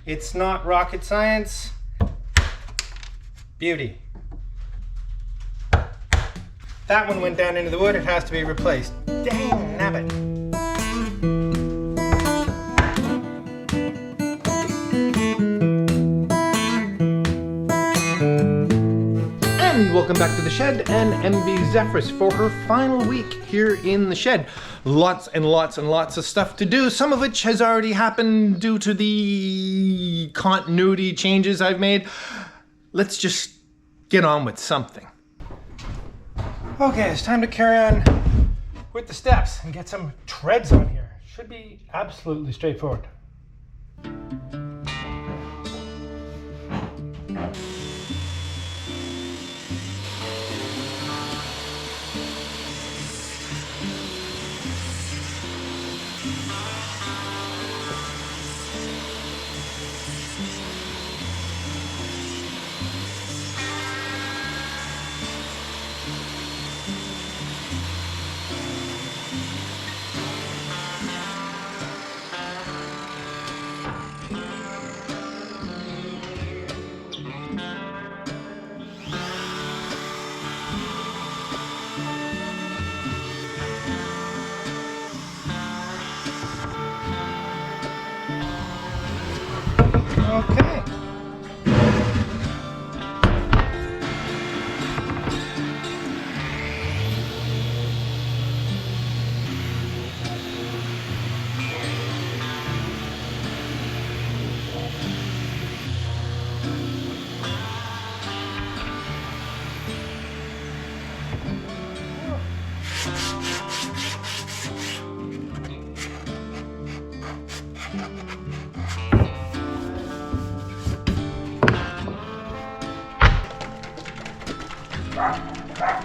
It's not rocket science. Beauty. That one went down into the wood. It has to be replaced. Dang nabbit. And welcome back to the shed and MV Zephyrus for her final week here in the shed. Lots and lots and lots of stuff to do, some of which has already happened due to the continuity changes I've made. Let's just get on with something. Okay, it's time to carry on with the steps and get some treads on here. Should be absolutely straightforward. Okay.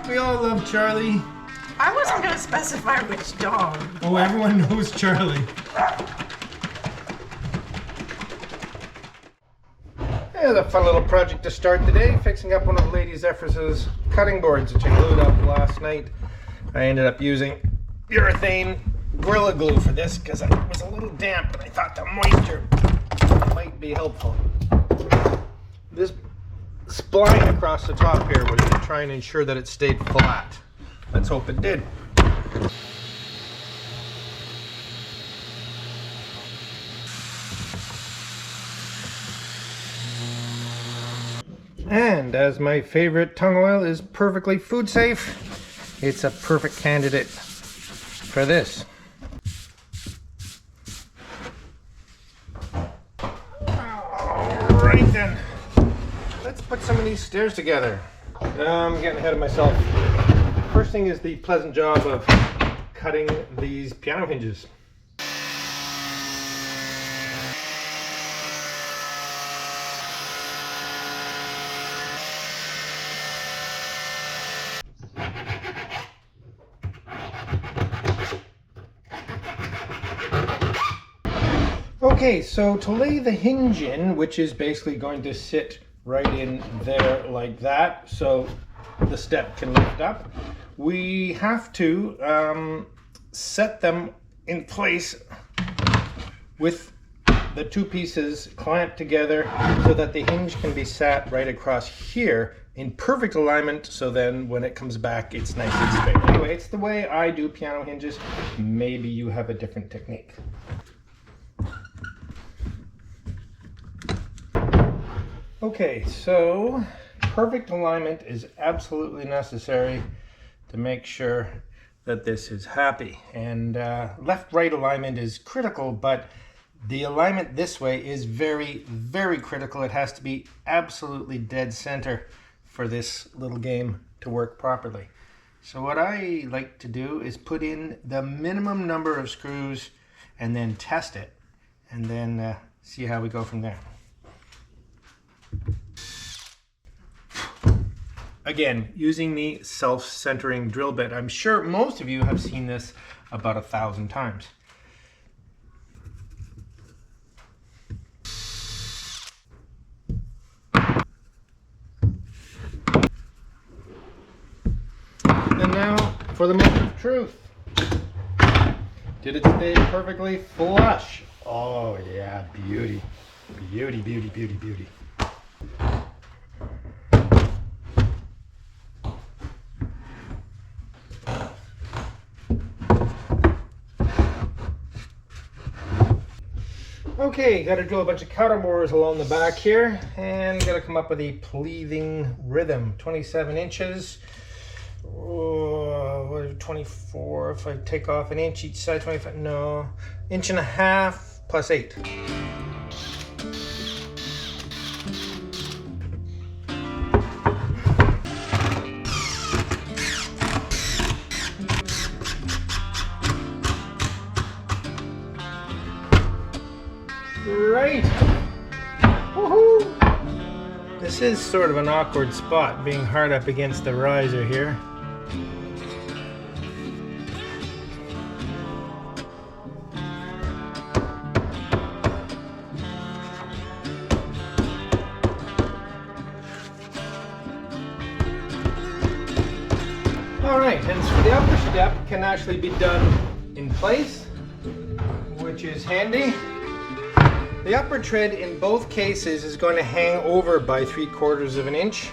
We all love Charlie. I wasn't going to specify which dog. Oh, everyone knows Charlie. There's a fun little project to start today, fixing up one of Lady Zephyrus's cutting boards, which I glued up last night. I ended up using urethane Gorilla Glue for this because it was a little damp and I thought the moisture might be helpful. This spline across the top here was to try and ensure that it stayed flat. Let's hope it did. And as my favorite tung oil is perfectly food safe, it's a perfect candidate for this. Alright then. Let's put some of these stairs together. I'm getting ahead of myself. First thing is the pleasant job of cutting these piano hinges. Okay, so to lay the hinge in, which is basically going to sit right in there like that, so the step can lift up, we have to set them in place with the two pieces clamped together so that the hinge can be sat right across here in perfect alignment, so then when it comes back it's nice and straight. Anyway, it's the way I do piano hinges. Maybe you have a different technique. Okay, so perfect alignment is absolutely necessary to make sure that this is happy. And left-right alignment is critical, but the alignment this way is very, very critical. It has to be absolutely dead center for this little game to work properly. So what I like to do is put in the minimum number of screws and then test it, and then see how we go from there. Again, using the self-centering drill bit. I'm sure most of you have seen this about 1,000 times. And now for the moment of truth. Did it stay perfectly flush? Oh yeah, beauty. Beauty, beauty, beauty, beauty. Okay, got to drill a bunch of counterbores along the back here, and got to come up with a pleasing rhythm. 27 inches, 24. If I take off an inch each side, 25. No, inch and a half plus 8. Right. Woohoo! This is sort of an awkward spot, being hard up against the riser here. Alright, and so the upper step can actually be done in place, which is handy. The upper tread in both cases is going to hang over by 3/4 of an inch.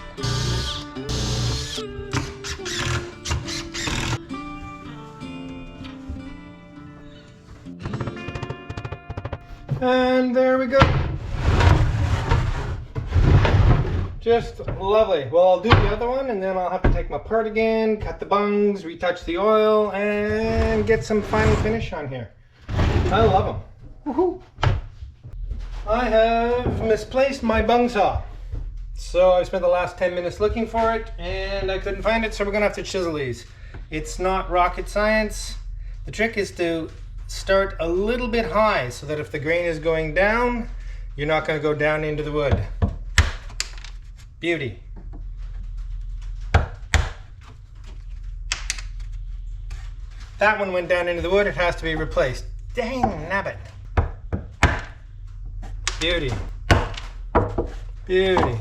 And there we go. Just lovely. Well, I'll do the other one and then I'll have to take them apart again, cut the bungs, retouch the oil, and get some final finish on here. I love them. Woohoo! I have misplaced my bung saw. So I spent the last 10 minutes looking for it and I couldn't find it, so we're gonna have to chisel these. It's not rocket science. The trick is to start a little bit high so that if the grain is going down, you're not gonna go down into the wood. Beauty. That one went down into the wood, it has to be replaced. Dang nabbit. Beauty. Beauty.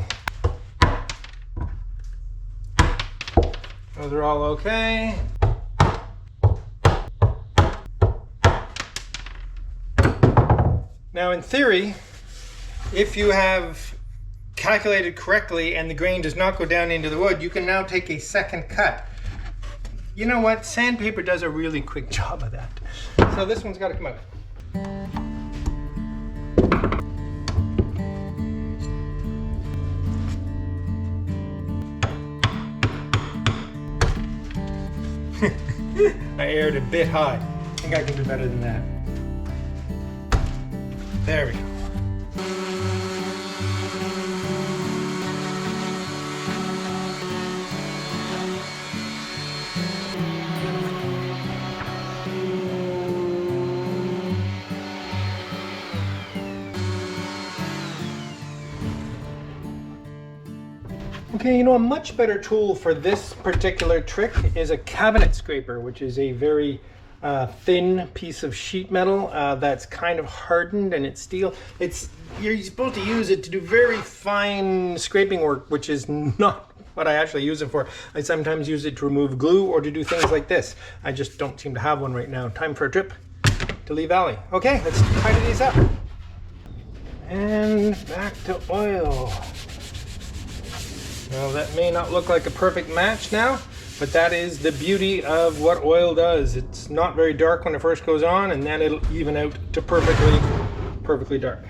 Those are all okay. Now in theory, if you have calculated correctly and the grain does not go down into the wood, you can now take a second cut. You know what? Sandpaper does a really quick job of that. So this one's got to come out. I aired a bit high. I think I can do better than that. There we go. Okay, you know, a much better tool for this particular trick is a cabinet scraper, which is a very thin piece of sheet metal that's kind of hardened, and it's steel. You're supposed to use it to do very fine scraping work, which is not what I actually use it for. I sometimes use it to remove glue or to do things like this. I just don't seem to have one right now. Time for a trip to Lee Valley. Okay, let's tidy these up. And back to oil. Well, that may not look like a perfect match now, but that is the beauty of what oil does. It's not very dark when it first goes on, and then it'll even out to perfectly dark.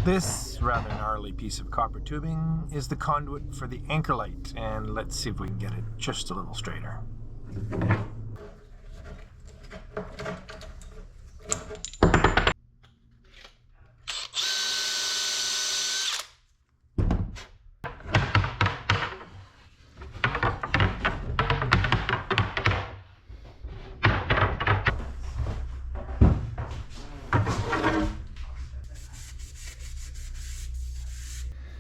This rather gnarly piece of copper tubing is the conduit for the anchor light, and let's see if we can get it just a little straighter.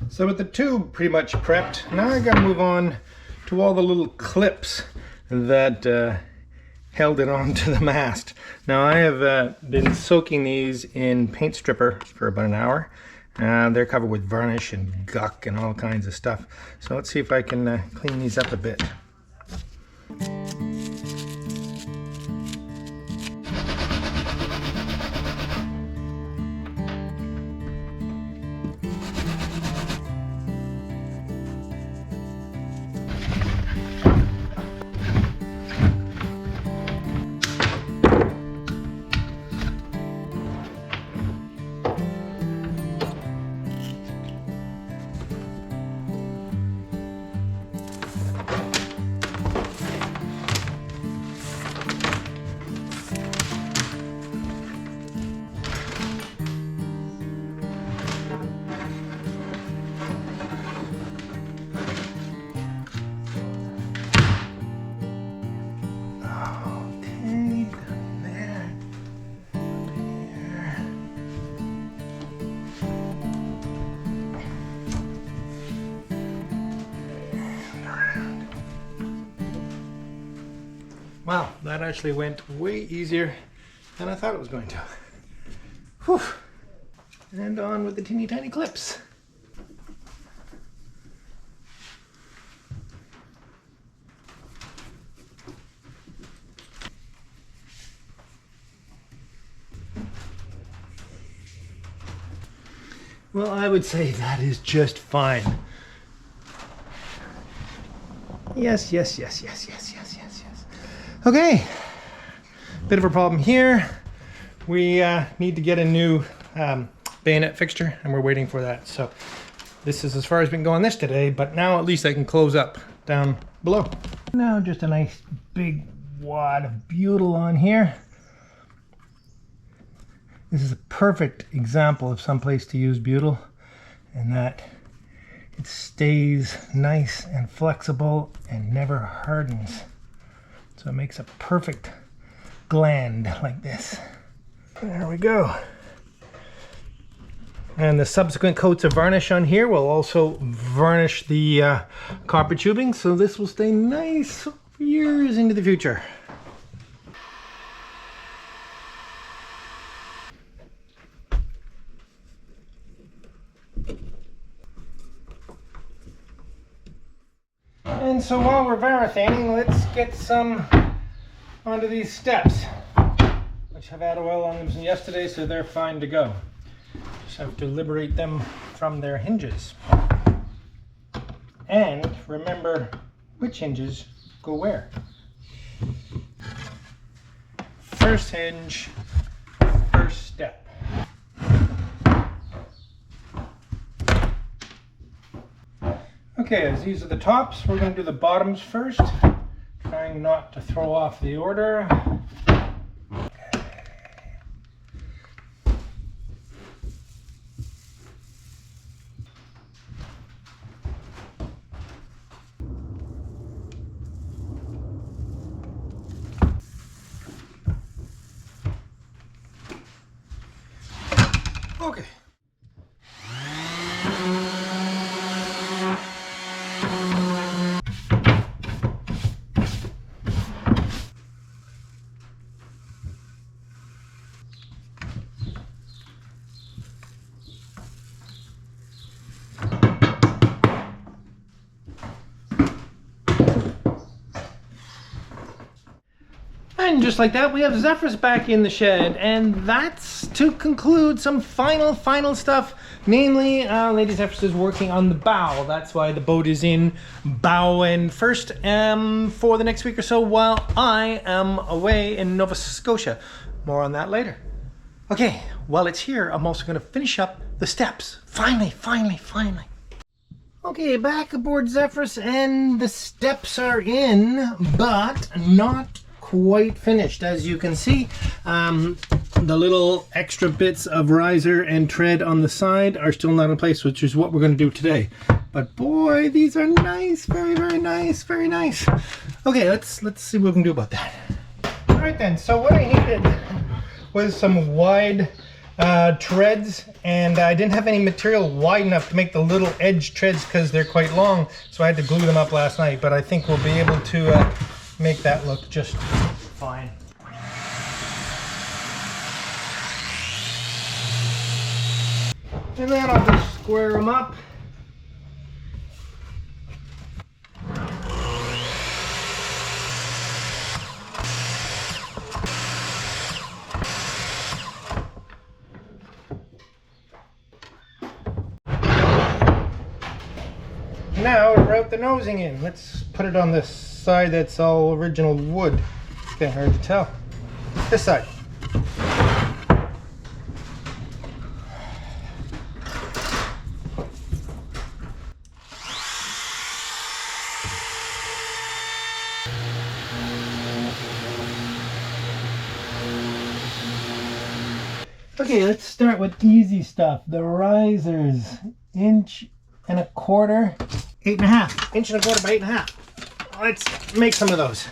So with the tube pretty much prepped, now I gotta move on to all the little clips that held it onto the mast. Now I have been soaking these in paint stripper for about an hour. They're covered with varnish and guck and all kinds of stuff. So let's see if I can clean these up a bit. Wow, that actually went way easier than I thought it was going to. Whew. And on with the teeny tiny clips. Well, I would say that is just fine. Yes, yes, yes, yes, yes, yes, yes, yes. Okay, bit of a problem here. We need to get a new bayonet fixture, and we're waiting for that. So this is as far as we can go on this today, but now at least I can close up down below. Now just a nice big wad of butyl on here. This is a perfect example of some place to use butyl, and that it stays nice and flexible and never hardens. So it makes a perfect gland like this. There we go. And the subsequent coats of varnish on here will also varnish the copper tubing, so this will stay nice for years into the future. And so while we're varithaning, let's get some onto these steps, which have had oil on them since yesterday, so they're fine to go. Just have to liberate them from their hinges. And remember which hinges go where. First hinge, first step. Okay, as these are the tops, we're going to do the bottoms first, trying not to throw off the order. Okay. And just like that, we have Zephyrus back in the shed, and that's to conclude some final stuff. Namely, Lady Zephyrus is working on the bow. That's why the boat is in bow end first for the next week or so while I am away in Nova Scotia. More on that later. Okay, while it's here, I'm also going to finish up the steps. Finally. Okay, back aboard Zephyrus, and the steps are in, but not quite finished. As you can see, the little extra bits of riser and tread on the side are still not in place, which is what we're going to do today. But boy, these are nice, very nice. Okay, let's see what we can do about that. All right then, so what I needed was some wide treads, and I didn't have any material wide enough to make the little edge treads because they're quite long, so I had to glue them up last night, but I think we'll be able to make that look just fine. And then I'll just square them up. Now to route the nosing in. Let's put it on this side that's all original wood. It's getting hard to tell. This side. Okay, let's start with easy stuff. The risers. 1.25 inches. 8.5. 1.25 inches by 8.5. Let's make some of those.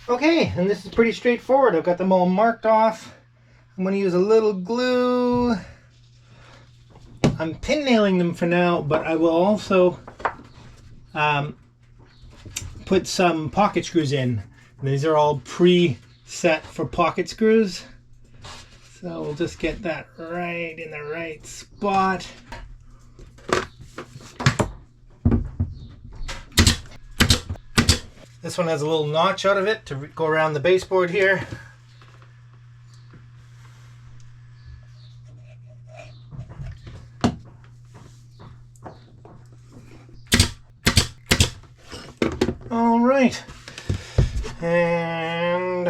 Okay, and this is pretty straightforward. I've got them all marked off. I'm going to use a little glue. I'm pin nailing them for now, but I will also put some pocket screws in. These are all pre-set for pocket screws. So we'll just get that right in the right spot. This one has a little notch out of it to go around the baseboard here. All right. And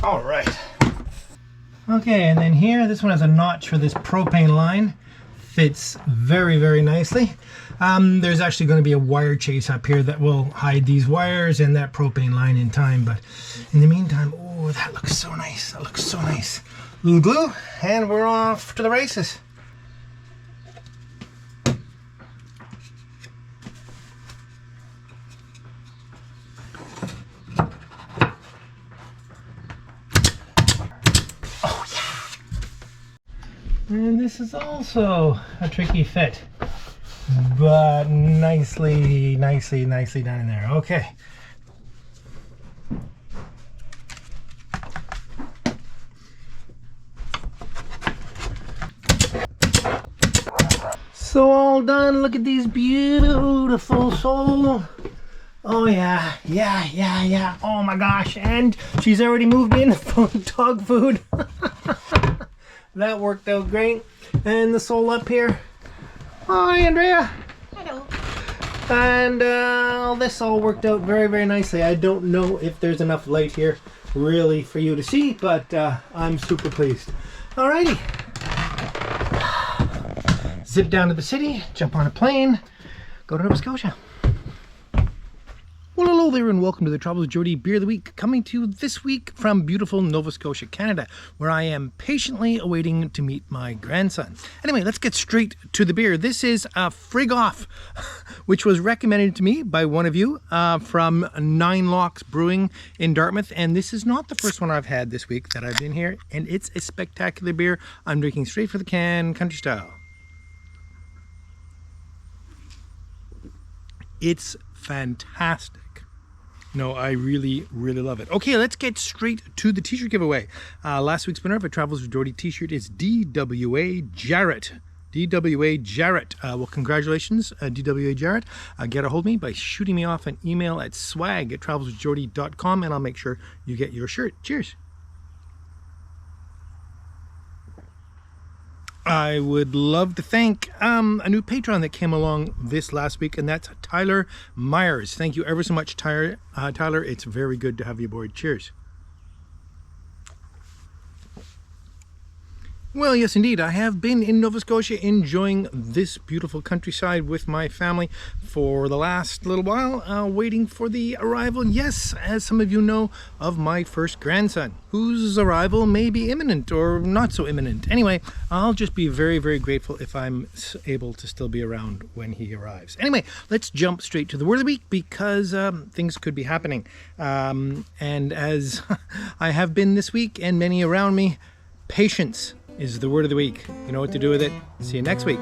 all right. Okay, and then here, this one has a notch for this propane line. Fits very, very nicely. There's actually going to be a wire chase up here that will hide these wires and that propane line in time. But in the meantime, oh, that looks so nice. That looks so nice. Little glue, and we're off to the races. And this is also a tricky fit, but nicely done in there. Okay. So all done. Look at these beautiful soul. Oh yeah. Oh my gosh. And she's already moved in for dog food. That worked out great. And the sole up here. Hi, Andrea. Hello. And this all worked out very, very nicely. I don't know if there's enough light here really for you to see, but I'm super pleased. Alrighty. Zip down to the city, jump on a plane, go to Nova Scotia. Well, hello there and welcome to the Travels with Geordie Beer of the Week, coming to you this week from beautiful Nova Scotia, Canada, where I am patiently awaiting to meet my grandson. Anyway, let's get straight to the beer. This is a Frig Off, which was recommended to me by one of you from Nine Locks Brewing in Dartmouth, and this is not the first one I've had this week that I've been here, and it's a spectacular beer. I'm drinking straight for the can, country style. It's fantastic. No, I really love it. Okay, let's get straight to the t-shirt giveaway. Last week's winner of a Travels with Geordie t-shirt is DWA Jarrett. DWA Jarrett. Well, congratulations, DWA Jarrett. Get a hold of me by shooting me off an email at swag@travelswithgeordie.com, and I'll make sure you get your shirt. Cheers. I would love to thank a new patron that came along this last week, and that's Tyler Myers. Thank you ever so much, Tyler. It's very good to have you aboard. Cheers. Well, yes, indeed. I have been in Nova Scotia enjoying this beautiful countryside with my family for the last little while, waiting for the arrival, yes, as some of you know, of my first grandson, whose arrival may be imminent or not so imminent. Anyway, I'll just be very, very grateful if I'm able to still be around when he arrives. Anyway, let's jump straight to the word of the week because things could be happening. And as I have been this week and many around me, patience is the word of the week. You know what to do with it. See you next week.